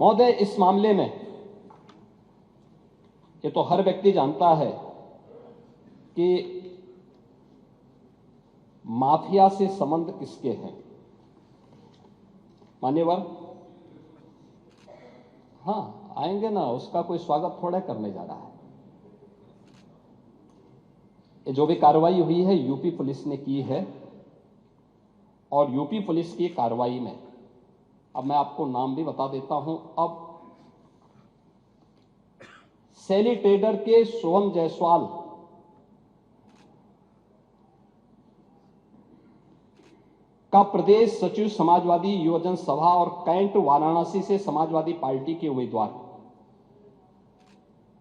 महोदय, इस मामले में ये तो हर व्यक्ति जानता है कि माफिया से संबंध किसके हैं। मान्यवर, हाँ आएंगे ना, उसका कोई स्वागत थोड़ा करने जा रहा है। ये जो भी कार्रवाई हुई है यूपी पुलिस ने की है, और यूपी पुलिस की कार्रवाई में अब मैं आपको नाम भी बता देता हूं। अब सैली ट्रेडर के शुभम जायसवाल का प्रदेश सचिव समाजवादी युवजन सभा और कैंट वाराणसी से समाजवादी पार्टी के उम्मीदवार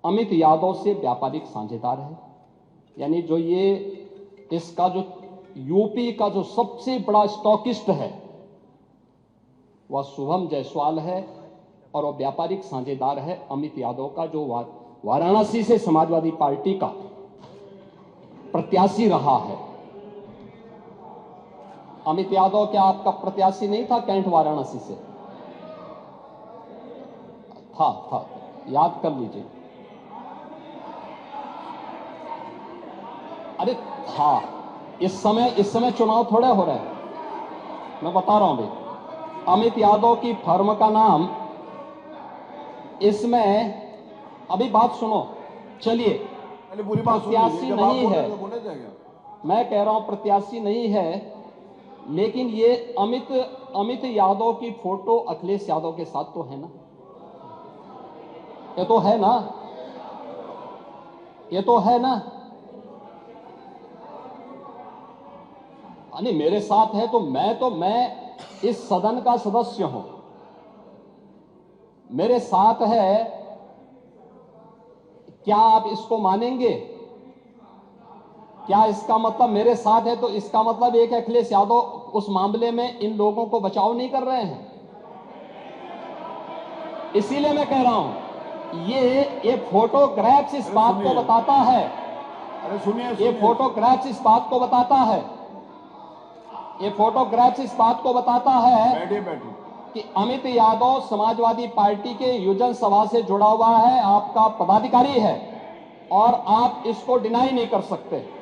अमित यादव से व्यापारिक साझेदार है। यानी जो ये इसका जो यूपी का जो सबसे बड़ा स्टॉकिस्ट है वह शुभम जायसवाल है, और वह व्यापारिक साझेदार है अमित यादव का, जो वाराणसी से समाजवादी पार्टी का प्रत्याशी रहा है। अमित यादव क्या आपका प्रत्याशी नहीं था कैंट वाराणसी से? था, याद कर लीजिए। अरे था, इस समय चुनाव थोड़े हो रहे हैं, मैं बता रहा हूं भाई। अमित यादव की फर्म का नाम इसमें, अभी बात सुनो, चलिए, प्रत्याशी नहीं है, मैं कह रहा हूं प्रत्याशी नहीं है, लेकिन ये अमित यादव की फोटो अखिलेश यादव के साथ तो है ना, ये तो है ना, ये तो है ना। नहीं, मेरे साथ है तो मैं इस सदन का सदस्य हूं, मेरे साथ है। क्या आप इसको मानेंगे? क्या इसका मतलब मेरे साथ है तो इसका मतलब एक अखिलेश यादव उस मामले में इन लोगों को बचाव नहीं कर रहे हैं? इसीलिए मैं कह रहा हूं ये फोटोग्राफ्स इस बात को बताता है। अरे सुनिए, ये फोटोग्राफ्स इस बात को बताता है, ये फोटोग्राफ्स इस बात को बताता है बैठिए कि अमित यादव समाजवादी पार्टी के युवजन सभा से जुड़ा हुआ है, आपका पदाधिकारी है, और आप इसको डिनाई नहीं कर सकते।